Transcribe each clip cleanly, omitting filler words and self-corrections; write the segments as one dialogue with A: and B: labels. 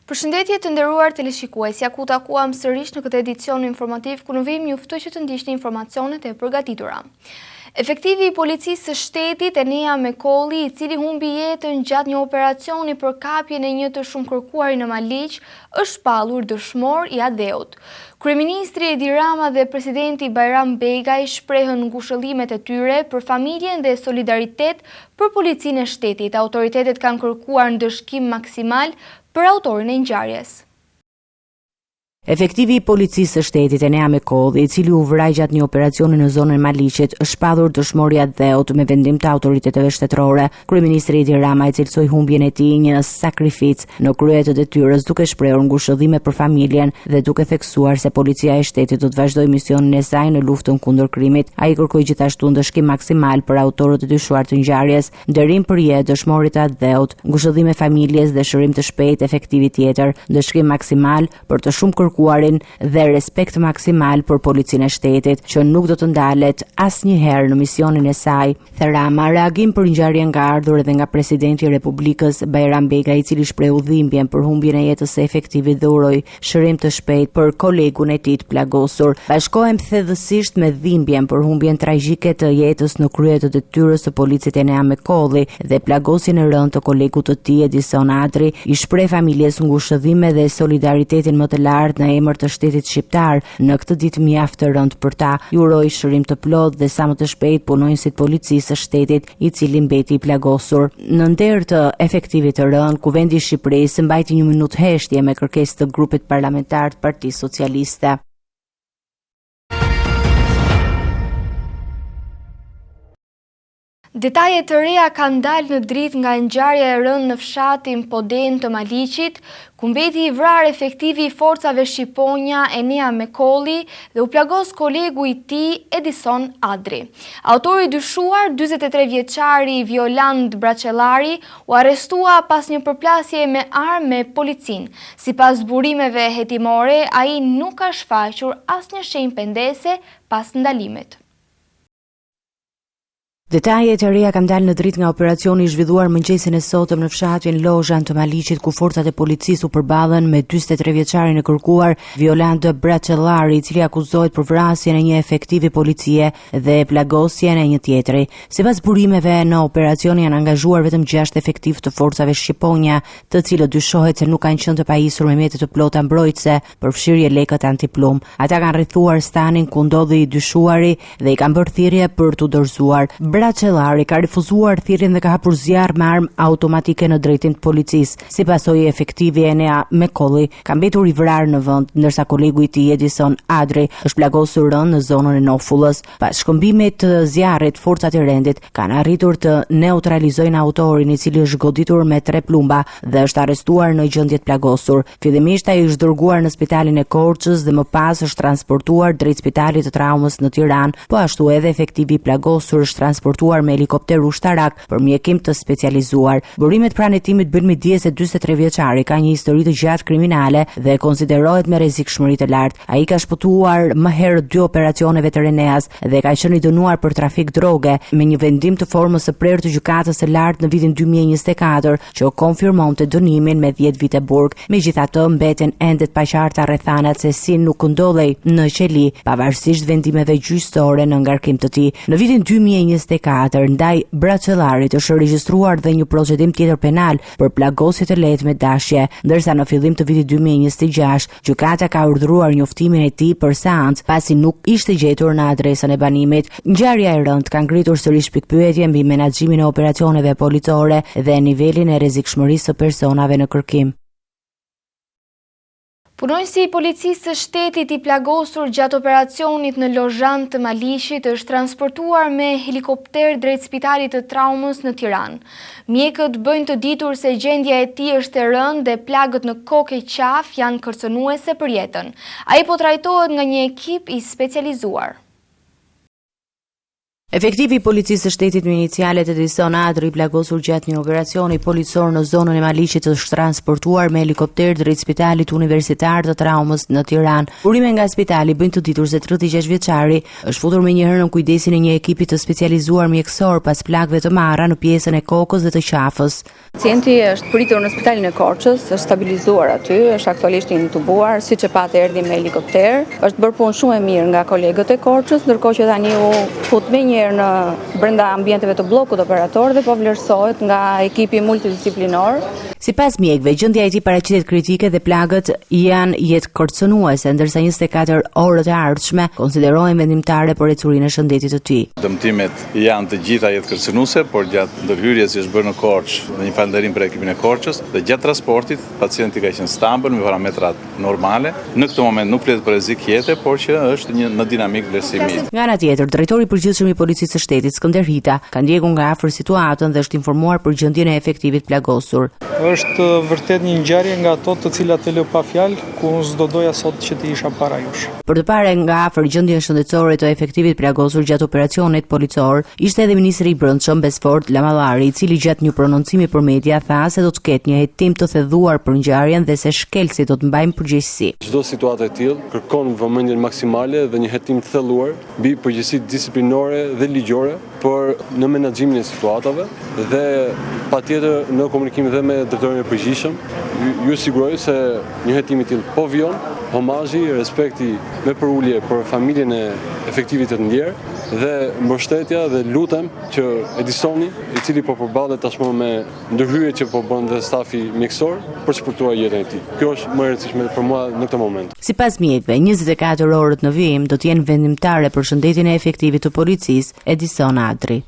A: Përshëndetje të nderuar teleshikues, ja ku takuam sërish në këtë edicion informativ ku në vim juftoj që të ndiqni informacionet e përgatitura. Efektivi i policisë së shtetit Enea Mekolli, i cili humbi jetën gjatë një operacioni për kapjen e një të shumë kërkuari në Maliq, është shpallur dëshmor i adeut. Kryeministri Edi Rama dhe presidenti Bajram Begaj shprehën ngushëllimet e tyre për familjen dhe solidaritet për policinë e shtetit. Autoritetet kanë kërkuar ndëshkim maksimal për autorin e ngjarjes.
B: Efektivi i policisë së shtetit Enea Mekolli, i cili u vraj gjatë një operacioni në zonën e Maliqit, është shpallur dëshmori i adeut me vendim të autoriteteve shtetërore. Kryeministri Edi Rama i cilsoi humbjen e tij një sakrificë në krye të detyrës, duke shprehur ngushëllime për familjen dhe duke theksuar se policia e shtetit do të vazhdojë misionin e saj në luftën kundër krimit. Ai kërkoi gjithashtu ndëshkim maksimal për autorët e dyshuar të ngjarjes, nderim për jetë dëshmorit të adeut, ngushëllime familjes dhe shërim të shpejtë efektivi tjetër, ndëshkim maksimal për të shumë dhe respekt maksimal për policinë e shtetit, që nuk do të ndalet asnjëherë në misionin e saj. Rama reagim për ngjarjen ka ardhur edhe nga presidenti i Republikës Bajram Begaj, i cili shprehu dhimbjen për humbjen e jetës së efektivit dhe uroi shërim të shpejtë për kolegun e tij të plagosur. Bashkohem thellësisht me dhimbjen për humbjen tragjike të jetës në krye të detyrës së policit Enea Mekolli dhe plagosjen e rëndë të kolegut të tij Edison Adri. I shpreh familjes ngushëllime dhe solidaritetin më të lartë në emër të shtetit shqiptar në këtë ditë mjaft të rëndë për ta. Ju uroj shërim të plotë dhe sa më të shpejt punonjësit policisë së shtetit, i cili mbeti i plagosur. Në nder të efektivit të rënd, Kuvendi i Shqipërisë mbajti një minutë heshtje me kërkesë të grupit parlamentar të Partisë Socialiste.
A: Detajet të reja kanë dalë në dritë nga ngjarja e rënë në fshatin Poden të Maliqit, ku mbeti i vrarë efektivi i forcave shqiponja Enea Mekolli dhe u plagos kolegu i tij Edison Adri. Autori i dyshuar, 43 vjeçari Violand Braçellari, u arrestua pas një përplasje me armë me policinë. Sipas burimeve hetimore, ai nuk ka shfaqur asnjë shenjë pendese pas ndalimit.
B: Detajet e reja kanë dalë në dritë nga operacioni i zhvilluar mëngjesin e sotëm në fshatin Lozhan të Maliqit, ku forcat e policisë u përballën me 43 vjeçarin e kërkuar Violand Braçellari, i cili akuzohet për vrasjen e një efektivi policie dhe plagosjen e një tjetri. Sipas burimeve, në operacion janë angazhuar vetëm 6 efektiv të forcave shqiponja, të cilët dyshohet se nuk kanë qenë të pajisur me mjete të plota mbrojtëse për fshirje lekët antiplum. Ata kanë rrethuar stanin ku ndodhi i dyshuari dhe i kanë bërë thirrje për t'u dorëzuar. Braçellari ka refuzuar thirrjen dhe ka hapur zjarr me armë automatike në drejtim të policisë. Si pasojë, efektivi Enea Mekolli ka mbetur i vrarë në vend, ndërsa kolegu i tij Edison Adri është plagosur rënd në zonën e Nofullës. Pas shkëmbimit të zjarrit, forcat e rendit kanë arritur të neutralizojnë autorin, i cili është goditur me 3 plumba dhe është arrestuar në gjendje të plagosur. Fillimisht ai është dërguar në spitalin e Korçës dhe më pas është transportuar drejt spitalit të traumës në Tiranë, po ashtu edhe efektivi i plagosur është transportuar me helikopter ushtarak për mjekim të specializuar. Burimet pranë hetimit bën midis se 43 vjeçari ka një histori të gjatë kriminale dhe konsiderohet me rrezikshmëri të lartë. Ai ka shpëtuar më herët 2 operacione veterineas dhe ka qenë i dënuar për trafik droge me një vendim të formës së prerë të gjykatës së lartë në vitin 2024 që konfirmonte dënimin me 10 vite burg. Megjithatë, mbeten ende të paqarta rrethanat se si nuk ndodhej në qeli, pavarësisht vendimeve gjyqësore në ngarkim të tij. Në vitin 2024 ndaj Braçellarit është regjistruar dhe një procedim tjetër penal për plagosje të lehtë me dashje, ndërsa në fillim të vitit 2026 gjykata ka urdhëruar njoftimin e tij për seancë pasi nuk ishte gjetur në adresën e banimit. Ngjarja e rëndë ka ngritur sërish pikpyetje mbi menaxhimin e operacioneve policore dhe nivelin e rrezikshmërisë së personave në kërkim.
A: Punonjësi i policisë së shtetit i plagosur gjatë operacionit në Lozhan të Maliqit është transportuar me helikopter drejt spitalit të traumës në Tiranë. Mjekët bëjnë të ditur se gjendja e tij është e rëndë dhe plagët në kokë e qafë janë kërcënuese për jetën. Ai po trajtohet nga një ekip i specializuar.
B: Efektivi i policisë së shtetit me inicialet Edison Adri plagosur gjatë një operacioni policor në zonën e Maliqit është transportuar me helikopter drejt Spitalit Universitar të Traumës në Tiranë. Urime nga spitali bëjnë të ditur se 36 vjeçari është futur menjëherë në kujdesin e një ekipi të specializuar mjekësor pas plagëve të marra në pjesën e kokës dhe të qafës.
C: Pacienti është pritur në Spitalin e Korçës, është stabilizuar aty, është aktualisht intubuar, siç e patë erdhi me helikopter. Është bërë punë shumë e mirë nga kolegët e Korçës, ndërkohë që tani u fut menjëherë në brenda ambienteve të bllokut operator dhe po vlerësohet nga ekipi multidisiplinor.
B: Sipas mjekëve, gjendja e tij paraqitet kritike dhe plagët janë jetë kërcënuese, ndërsa 24 orët e ardhshme konsiderohen vendimtare për ecurinë e shëndetit të tij.
D: Dëmtimet janë të gjitha jetë kërcënuese, por gjatë ndërhyrjes që është bërë në Korçë, në një falënderim për ekipin e Korçës, dhe gjatë transportit pacienti ka qenë stabil me parametrat normale. Në këtë moment nuk flet për rrezik jete, por që është në dinamik vlerësimi.
B: Nga ana tjetër, drejtori i përgjithshëm i policisë së shtetit Skënder Hita ka ndjekur nga afër situatën dhe është informuar për gjendjen e efektivit plagosur.
E: Është vërtet një ngjarje nga ato të cilat e lë pa fjalë, ku unë s'do doja sot që të isha para jush.
B: Për të parë nga afër gjendjen shëndetësore të efektivit plagosur gjatë operacionit policor, ishte edhe ministri i Brendshëm Besford Lamallari, i cili gjatë një prononcimi për media tha se do të ketë një hetim të thedhuar për ngjarjen dhe se shkelësit do të mbajnë përgjegjësi.
F: Çdo situatë e tillë kërkon vëmendjen maksimale dhe një hetim të thelluar mbi përgjegjësitë disiplinore dhe ligjore për në menaxhimin e situatave dhe patjetër në komunikim dhe me drejtorin e përgjithshëm. Ju siguroj se një hetim i tillë po vjen, homazhi, respekti me përulje për familjen e efektivit të ndjerë dhe mbështetja dhe lutem që Edisoni, i cili po përballet tashmë me ndërhyrje që po bën dhe stafi mjekësor për të shpërtuar jetën e tij. Kjo është më e rëndësishme për mua në këtë moment.
B: Sipas mjekëve, 24 orët në vijim do të jenë vendimtare për shëndetin e efektivit të policisë Edison Adri.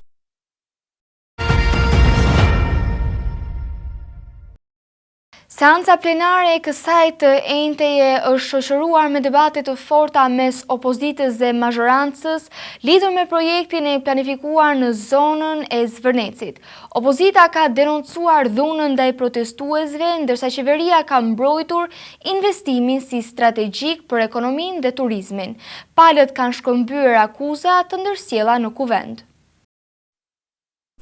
A: Seanca plenare e kësaj të enjteje është shoqëruar me debate të forta mes opozitës dhe mazhorancës lidhur me projektin e planifikuar në zonën e Zvërnecit. Opozita ka denoncuar dhunën ndaj protestuesve, ndërsa qeveria ka mbrojtur investimin si strategjik për ekonominë dhe turizmin. Palët kanë shkëmbyer akuza të ndërsjella në kuvend.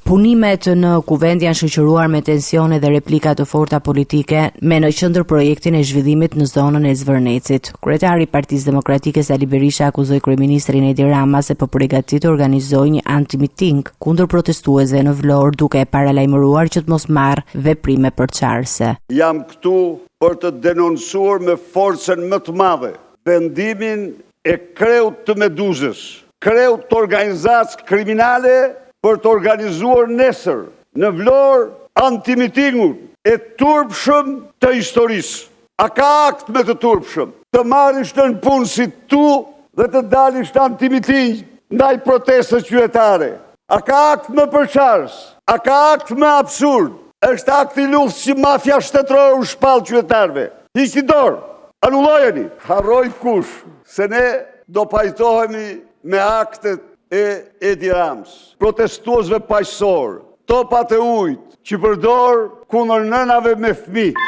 B: Punimet në kuvend janë shoqëruar me tensione dhe replika të forta politike me në qendër projektin e zhvillimit në zonën e Zvërnecit. Kryetari i Partisë Demokratike Sali Berisha akuzoi kryeministrin Edi Rama se po përgatit të organizojë një anti-miting kundër protestuesve në Vlorë, duke e paralajmëruar që të mos marrë veprime përçarëse.
G: Jam këtu për të denoncuar me forcën më të madhe vendimin e kreut të Meduzës, kreut të organizacë kriminale për të organizuar nesër në Vlorë antimitingun e turpshëm të historisë. A ka akt me të turpshëm? Të marrish në punë si tu dhe të dalish në antimiting ndaj protestës qytetare. A ka akt më përçarës? A ka akt më absurd? Është akt i luftës që mafia shtetërore u shpall qytetarëve. Hiqni dorë, anullojeni. Harroj kush se ne do pajtohemi me aktet e Edi Ramës, protestuesve paqësor, topat e ujit që përdor kundër nënave me fëmijë.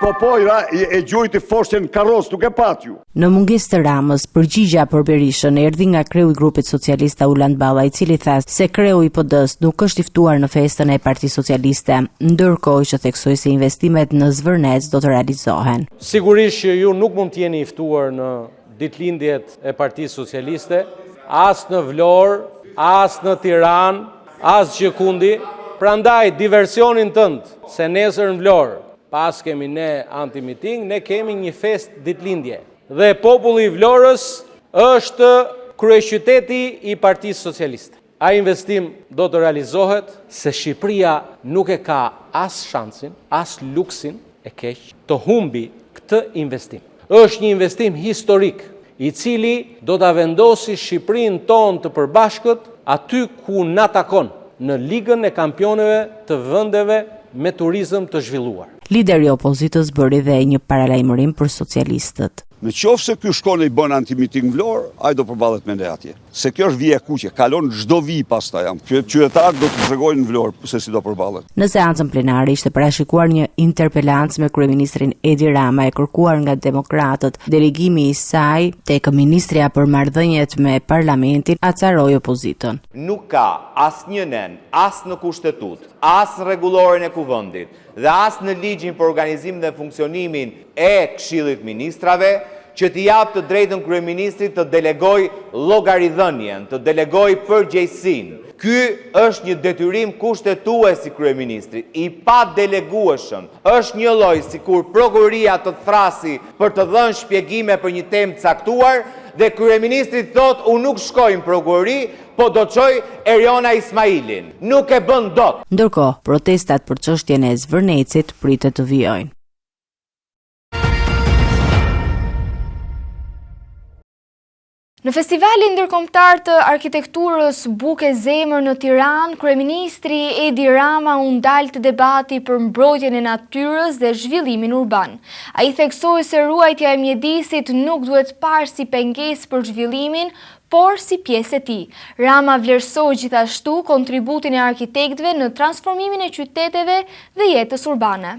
G: E gjujti foshën karros duke patju.
B: Në mungesë të Ramës, përgjigja për Berishën erdhi nga kreu i grupit socialista Uland Balla, i cili tha se kreu i PD-s nuk është i ftuar në festën e Partisë Socialiste, ndërkohë që theksoi se investimet në Zvërnec do të realizohen.
H: Sigurisht që ju nuk mund të jeni i ftuar në ditëlindjet e Partisë Socialiste, as në Vlorë, as në Tiranë, as Gjekundi. Prandaj diversionin tënd se nesër në Vlorë, pas kemi ne anti-miting, ne kemi një fest ditëlindje. Dhe populli i Vlorës është kryeqyteti i Partisë Socialiste. A investim do të realizohet se Shqipëria nuk e ka as shansin, as luksin e keq të humbi këtë investim. Është një investim historik, i cili do të vendosi Shqipërinë tonë të përbashkët aty ku na takon, në ligën e kampioneve të vendeve me turizëm të zhvilluar.
B: Lideri i opozitës bëri dhe një paralajmërim për socialistët.
G: Në qoftë se ky shkon e i bën antimiting Vlorë, ai do përballet me ne atje. Se kjo është vija e kuqe, kalon çdo vijë pastaj. Qytetarët do të tregojnë në Vlorë se si do përballet.
B: Në seancën plenare ishte parashikuar një interpelancë me kryeministrin Edi Rama, e kërkuar nga demokratët. Delegimi i saj tek ministrja për marrëdhëniet me parlamentin acaroi opozitën.
I: Nuk ka asnjë nen, as në kushtetut, as në rregulloren e kuvendit dhe as në ligjin për organizimin dhe funksionimin e Këshillit Ministrave, që t'i jap të drejtën kryeministrit të delegoj llogaridhënien, të delegoj përgjegjësinë. Ky është një detyrim kushtetues i kryeministrit, i pa delegueshëm. Është një lloj sikur prokuroria të thrasi për të dhënë shpjegime për një temë caktuar dhe kryeministri thot unë nuk shkoj në prokurori, po do të çoj Eriona Ismailin. Nuk e bën dot.
B: Ndërkohë, protestat për çështjen e Zvërnecit pritet të vijojnë.
A: Në festivalin ndërkombëtar të arkitekturës Buke Zemër në Tiranë, kryeministri Edi Rama u ndal te debati për mbrojtjen e natyrës dhe zhvillimin urban. Ai theksoi se ruajtja e mjedisit nuk duhet parë si pengesë për zhvillimin, por si pjesë e tij. Rama vlerësoi gjithashtu kontributin e arkitektëve në transformimin e qyteteve dhe jetës urbane.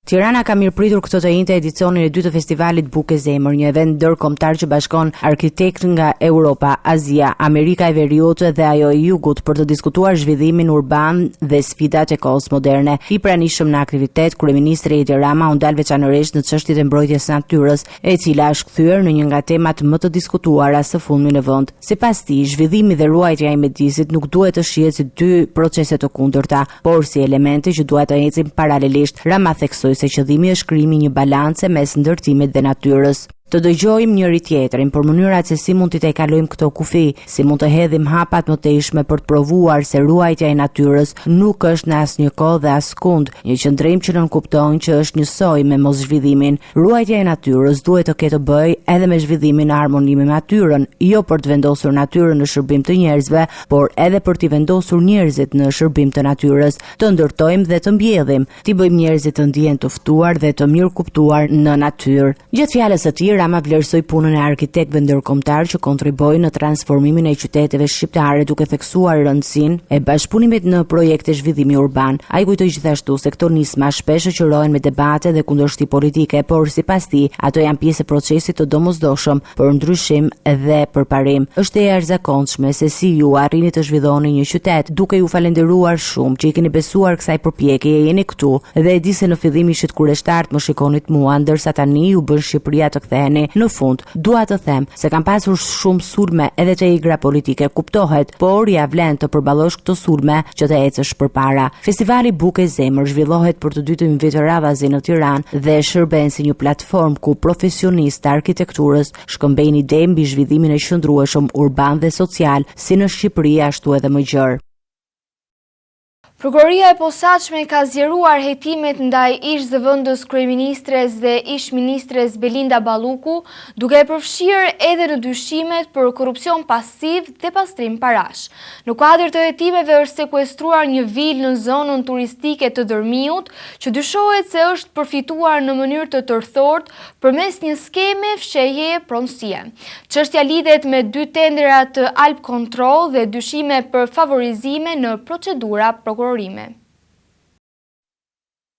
B: Tirana ka mirëpritur këtë të njëjtë edicionin e dytë të festivalit Buke Zemër, një event ndërkombëtar që bashkon arkitektë nga Europa, Azia, Amerika e Veriut dhe ajo e Jugut për të diskutuar zhvillimin urban dhe sfidat e kohës moderne. I pranishëm në aktivitet, kryeministri Edi Rama u ndal veçanërisht në çështjet e mbrojtjes së natyrës, e cila është kthyer në një nga temat më të diskutuara së fundmi në vend. Sipas tij, zhvillimi dhe ruajtja e mjedisit nuk duhet të shihet si dy procese të kundërta, por si elemente që duhet të ecin paralelisht. Rama theksoi se qëllimi është krijimi një balance mes ndërtimit dhe natyrës. Të dëgjojmë njëri tjetrin për mënyrat se si mund t'i kalojmë këto kufi, si mund të hedhim hapat më të ishme për të provuar se ruajtja e natyrës nuk është në asnjë kohë dhe askund, një qëndrim që nënkuptojnë që është njësoj me moszhvillimin. Ruajtja e natyrës duhet të ketë të bëjë edhe me zhvillimin në harmoni me natyrën, jo për të vendosur natyrën në shërbim të njerëzve, por edhe për t'i vendosur njerëzit në shërbim të natyrës, të ndërtojmë dhe të mbjellim, t'i bëjmë njerëzit të ndihen të ftuar dhe të mirë kuptuar në natyrë. Gjatë fjalës së tij, Rama vlerësoi punën e arkitektëve ndërkombëtar që kontribuojnë në transformimin e qyteteve shqiptare, duke theksuar rëndësinë e bashkëpunimit në projekte zhvillimi urban. Ai kujtoi gjithashtu se këto nisma shpesh shoqërohen me debate dhe kundërshti politike, por sipas tij, ato janë pjesë e procesit të domosdoshëm për ndryshim dhe përparim. Është e jashtëzakonshme se si ju arrini të zhvilloni një qytet, duke ju falenderuar shumë që i keni besuar kësaj përpjekjeje, jeni këtu dhe e di se në fillim ishit kurreshtar të më shikonit mua, ndërsa tani ju bën Shqipëria të ktheheni. Në fund, dua të them se kam pasur shumë sulme edhe të egra politike, kuptohet, por ja vlen të përballosh këto sulme që të ecësh përpara. Festivali Buke Zemër zhvillohet për të dytën vit radhazi në Tiranë dhe shërben si një platformë ku profesionistë të arkitekturës shkëmbejnë ide mbi zhvillimin e qëndrueshëm urban dhe social, si në Shqipëri ashtu edhe më gjerë.
A: Prokuroria e posaçme ka zgjeruar hetimet ndaj ish-zëvendës kryeministres dhe ish-ministres Belinda Balluku, duke e përfshirë edhe në dyshimet për korrupsion pasiv dhe pastrim parash. Në kuadër të hetimeve është sekuestruar një vilë në zonën turistike të Dërmiut, që dyshohet se është përfituar në mënyrë të tërthort përmes një skeme fshehjeje pronësie. Çështja lidhet me 2 tendera të Alp Control dhe dyshime për favorizime në procedura prokurore.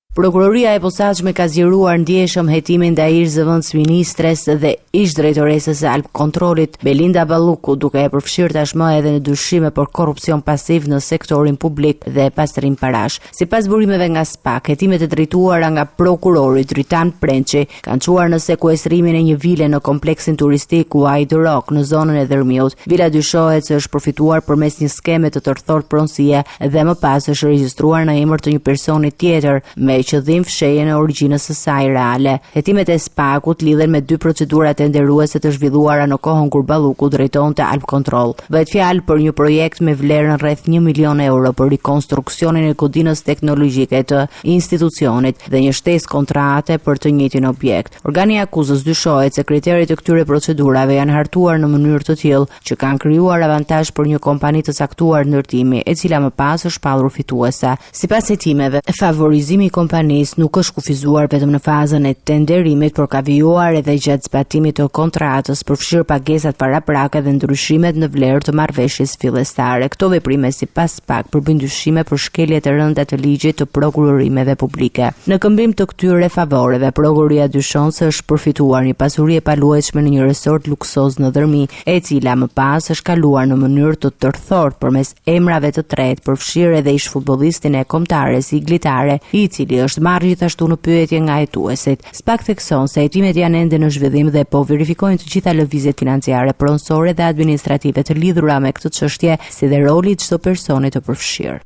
B: Prokuroria e posaçme ka zgjeruar ndjeshëm hetimin ndaj ish-zëvendës ministres dhe ish-drejtoresës së Alp Kontrollit Belinda Balluku, duke e përfshirë tashmë edhe në dyshime për korrupsion pasiv në sektorin publik dhe pastrim parash. Sipas burimeve nga SPAK, hetimet e drejtuara nga prokurori Dritan Prençi kanë çuar në sekuestrimin e një vile në kompleksin turistik White Rock në zonën e Dërmiut. Vila dyshohet se është përfituar përmes një skeme të tërthort pronësie dhe më pas është regjistruar në emër të një personi tjetër me qëllim fshehje në origjinës së saj reale. Hetimet e SPAK-ut lidhen me 2 procedura tenderuese të zhvilluara në kohën kur Balluku drejtonte Alp Control. Bëhet fjalë për një projekt me vlerën rreth 1 milion euro për rikonstruksionin e kodinës teknologjike të institucionit dhe një shtesë kontrate për të njëjtin objekt. Organi i akuzës dyshohet se kriteret e këtyre procedurave janë hartuar në mënyrë të tillë që kanë krijuar avantazh për një kompani të caktuar ndërtimi, e cila më pas është shpallur fituese. Sipas hetimeve, favorizimi i kompanisë nuk është kufizuar vetëm në fazën e tenderimit, por ka vijuar edhe gjatë zbatimit të kontratës, përfshirë pagesat paraprake dhe ndryshimet në vlerë të marrëveshjes fillestare. Këto veprime sipas SPAK përbëjnë dyshime për shkelje të rënda të ligjit të prokurorimeve publike. Në këmbim të këtyre favoreve, prokuroria dyshon se është përfituar një pasuri e paluajtshme në një resort luksoz në Dërmi, e cila më pas është kaluar në mënyrë të tërthort përmes emrave të tretë, përfshirë edhe ish futbollistin e kombëtares Iglitare, i cili është marrë gjithashtu në pyetje nga hetuesit. SPAK thekson se hetimet janë ende në zhvillim dhe po verifikojnë të gjitha lëvizjet financiare, pronësore dhe administrative të lidhura me këtë çështje, si dhe roli i çdo personi të përfshirë.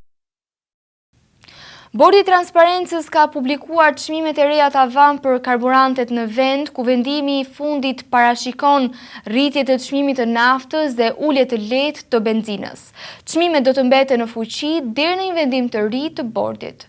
A: Bordi i Transparencës ka publikuar çmimet e reja tavan për karburantet në vend, ku vendimi i fundit parashikon rritje të çmimit të naftës dhe ulje të lehtë të benzinës. Çmimet do të mbeten në fuqi deri në një vendim të ri të bordit.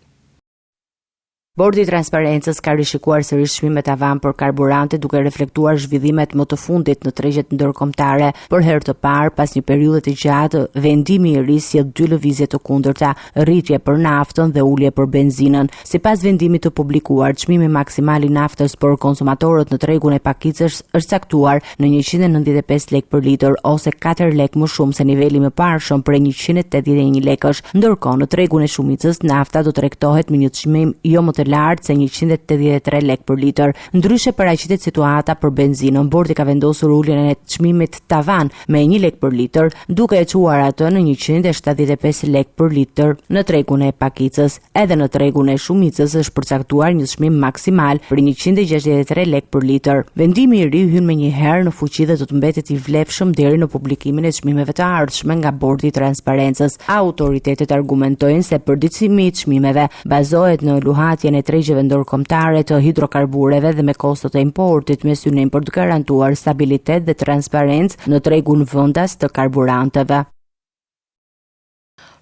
B: Bordi i Transparencës ka rishikuar sërish çmimet tavan për karburante duke reflektuar zhvillimet më të fundit në tregjet ndërkombëtare. Për herë të parë, pas një periudhe të gjatë, vendimi i ri sjell dy lëvizje të kundërta, rritje për naftën dhe ulje për benzinën. Sipas vendimit të publikuar, çmimi maksimal i naftës për konsumatorët në tregun e pakicës është caktuar në 195 lekë për litër ose 4 lekë më shumë se niveli më parshëm për 181 lekësh, ndërkohë në tregun e shumicës nafta do të tregtohet me një çmim jo më të lartë se 183 lekë për litër. Ndryshe paraqitet situata për benzinën. Bordi ka vendosur uljen e çmimit tavan me 1 lekë për litër, duke e çuar atë në 175 lekë për litër në tregun e pakicës. Edhe në tregun e shumicës është përcaktuar një çmim maksimal për 163 lekë për litër. Vendimi i ri hyn menjëherë në fuqi dhe do të mbetet i vlefshëm deri në publikimin e çmimeve të ardhshme nga Bordi i Transparencës. Autoritetet argumentojnë se përditësimi i çmimeve bazohet në luhatjen e tregjeve ndërkombëtare të hidrokarbureve dhe me kostot e importit me synim për të garantuar stabilitet dhe transparencë në tregun vendas të karburanteve.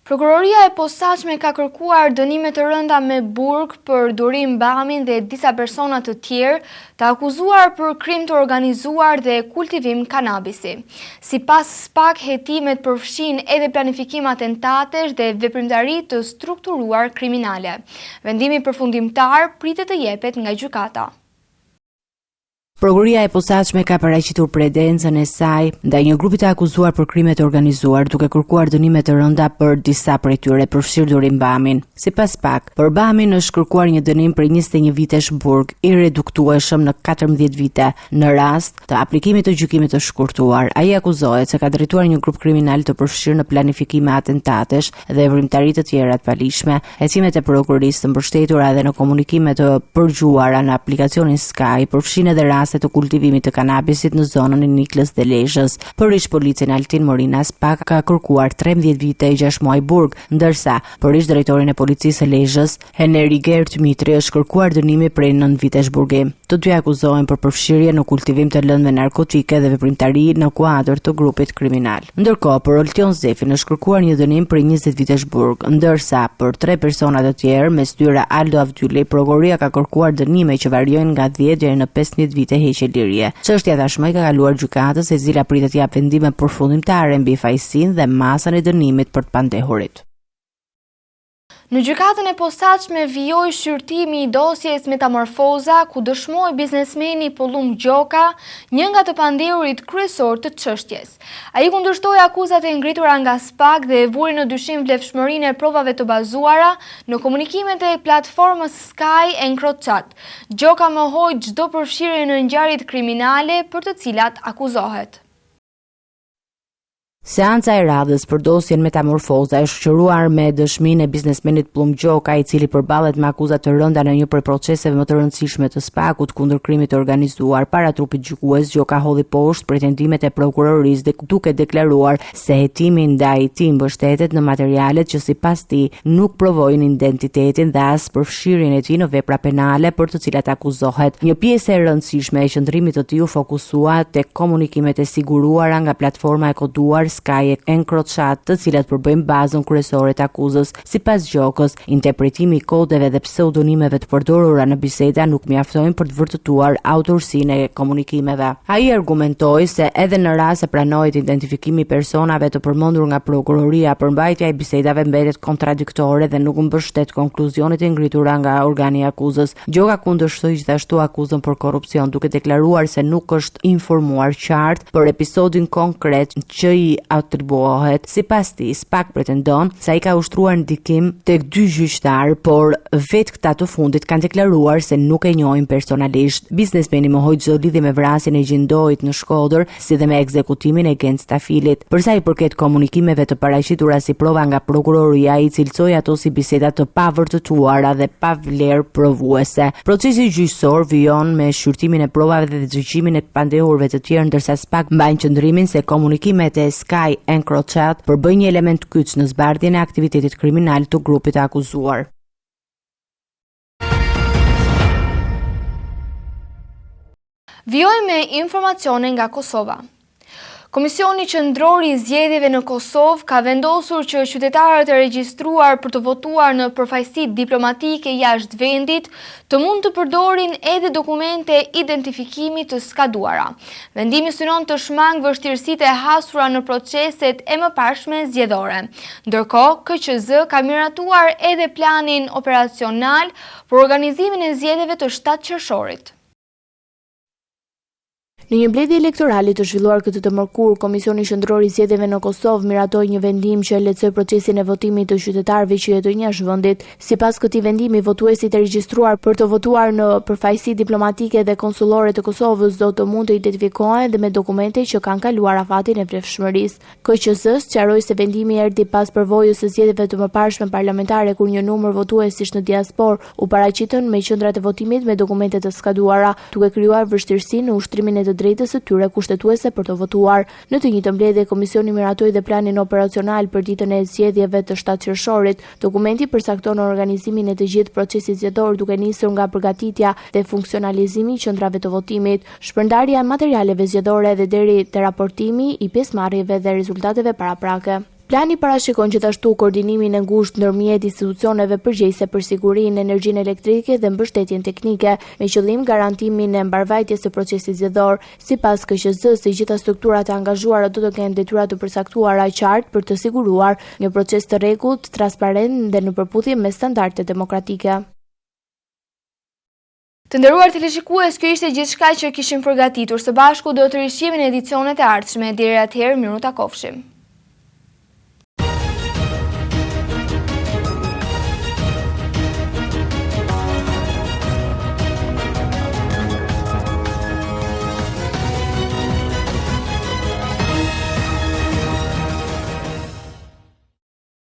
A: Prokuroria e posaçme ka kërkuar dënime të rënda me burg për Durim Bamin dhe disa persona të tjerë të akuzuar për krim të organizuar dhe kultivim kanabisi. Sipas SPAK, hetimet përfshin edhe planifikim atentatesh dhe veprimtari të strukturuar kriminale. Vendimi përfundimtar pritet të jepet nga gjykata.
B: Prokuroria e posaçme ka paraqitur predencën e saj ndaj një grupi të akuzuar për krime të organizuar, duke kërkuar dënime të rënda për disa prej tyre, përfshirë Durim Bamin. Sipas SPAK, për Bamin është kërkuar një dënim për 21 vitesh burg, i reduktueshëm në 14 vite në rast të aplikimit të gjykimit të shkurtuar. Ai akuzohet se ka drejtuar një grup kriminal të përfshirë në planifikime atentatesh dhe veprimtari të tjera të palishme. Hecimet e prokurorisë të mbështetura dhe në komunikime të përgjuara në aplikacionin Sky përfshin edhe raste të kultivimit të kanabisit në zonën e Niklës dhe Lezhës. Për ish policin Altin Morina, SPAK ka kërkuar 13 vite e 6 muaj burg, ndërsa për ish drejtorin e policisë së Lezhës, Heneri Gert Mitri, është kërkuar dënimi prej 9 vitesh burgim. Të dy akuzohen për përfshirje në kultivim të lëndëve narkotike dhe veprimtari në kuadër të grupit kriminal. Ndërkohë, për Oltion Zefin është kërkuar një dënim për 20 vitesh burg, ndërsa për 3 persona të tjerë, mes tyre Aldo Avdyli, prokuroria ka kërkuar dënime që variojnë nga 10 deri në 15 vite heqje lirie. Çështja tashmë ka kaluar gjykatës, e cila pritet të japë vendime përfundimtare mbi fajsinë dhe masën e dënimit për të pandehurit.
A: Në gjykatën e posaçme vijoi shqyrtimi i dosjes Metamorfoza, ku dëshmoi biznesmeni Pollum Gjoka, një nga të pandehurit kryesor të çështjes. Ai kundërshtoi akuzat e ngritura nga SPAK dhe e vuri në dyshim vlefshmërinë e provave të bazuara në komunikimet e platformës Sky e Encrochat. Gjoka mohoi çdo përfshirje në ngjarjet kriminale për të cilat akuzohet.
B: Seanca e radhës për dosjen Metamorfoza është shoqëruar me dëshminë e biznesmenit Pollum Gjoka, i cili përballet me akuza të rënda në një prej proceseve më të rëndësishme të SPAK-ut kundër krimit të organizuar. Para trupit gjykues, Gjoka hodhi poshtë pretendimet e prokurorisë duke deklaruar se hetimi ndaj tij mbështetet në materialet që sipas tij nuk provojnë identitetin dhe as përfshirjen e tij në vepra penale për të cilat akuzohet. Një pjesë e rëndësishme e qëndrimit të tij u fokusua tek komunikimet e siguruara nga platforma e koduar Sky Encrochat, të cilat përbëjnë bazën kryesore të akuzës. Sipas Gjokës, interpretimi i kodeve dhe pseudonimeve të përdorura në biseda nuk mjaftojnë për të vërtetuar autorsinë e komunikimeve. Ai argumentoi se edhe në rast se pranohet identifikimi i personave të përmendur nga prokuroria, përmbajtja e bisedave mbetet kontradiktore dhe nuk mbështet konkluzionet e ngritura nga organi i akuzës. Gjoka kundërshtoi gjithashtu akuzën për korrupsion, duke deklaruar se nuk është informuar qartë për episodin konkret që i atribuohet. Sipas tij, SPAK pretendon se ai ka ushtruar ndikim tek 2 gjyqtar, por vetë këta të fundit kanë deklaruar se nuk e njohin personalisht. Biznesmeni mohoi çdo lidhje me vrasjen e gjindoit në Shkodër, si dhe me ekzekutimin e Gent Stafilit. Për sa i përket komunikimeve të paraqitura si prova nga prokuroria, ai cilësoi ato si biseda të pavërtetuara dhe pa vlerë provuese. Procesi gjyqësor vijon me shqyrtimin e provave dhe dëgjimin e pandehurve të tjerë, ndërsa SPAK mbajnë qëndrimin se komunikimet e Sky Encrochat përbëjnë një element kyç në zbardhjen e aktivitetit kriminal të grupit të akuzuar.
A: Vijojmë me informacione nga Kosova. Komisioni Qendror i Zgjedhjeve në Kosovë ka vendosur që qytetarët e regjistruar për të votuar në përfaqësitë diplomatike jashtë vendit të mund të përdorin edhe dokumente identifikimi të skaduara. Vendimi synon të shmangë vështirësitë e hasura në proceset e mëparshme zgjedhore. Ndërkohë, KQZ ka miratuar edhe planin operacional për organizimin e zgjedhjeve të 7 qershorit.
J: Në një mbledhje elektorale të zhvilluar këtë të mërkur, Komisioni Qendror i Zgjedhjeve në Kosovë miratoi një vendim që lehtësoi procesin e votimit të qytetarëve që jetojnë jashtë vendit. Sipas këtij vendimi, votuesit e regjistruar për të votuar në përfaqësi diplomatike dhe konsullore të Kosovës do të mund të identifikohen dhe me dokumente që kanë kaluar afatin e vlefshmërisë. KQZ sqaroi se vendimi erdhi pas përvojës së zgjedhjeve të mëparshme parlamentare, kur një numër votuesish në diasporë u paraqitën me qendrat e votimit me dokumente të skaduara, duke krijuar vështirësi në ushtrimin e drejtës së tyre kushtetuese për të votuar. Në të njëjtën mbledhje, komisioni miratoi dhe planin operacional për ditën e zgjedhjeve të 7 qershorit. Dokumenti përcakton organizimin e të gjithë procesit zgjedhor, duke nisur nga përgatitja dhe funksionalizimi i qendrave të votimit, shpërndarja e materialeve zgjedhore dhe deri te raportimi i pjesëmarrjeve dhe rezultateve paraprake. Plani parashikon gjithashtu koordinimin e ngushtë ndërmjet institucioneve përgjegjëse për sigurinë, energjinë elektrike dhe mbështetjen teknike, me qëllim garantimin e mbarvajtjes së procesit zgjedhor. Sipas KQZ-s, të gjitha strukturat e angazhuara do të kenë detyra të përcaktuara qartë për të siguruar një proces të rregullt, transparent dhe në përputhje me standardet demokratike.
A: Të nderuar teleshikues, kjo ishte gjithçka që kishim përgatitur. Së bashku do të rishihemi në edicionet e ardhshme. Deri atëherë, miru takofshim.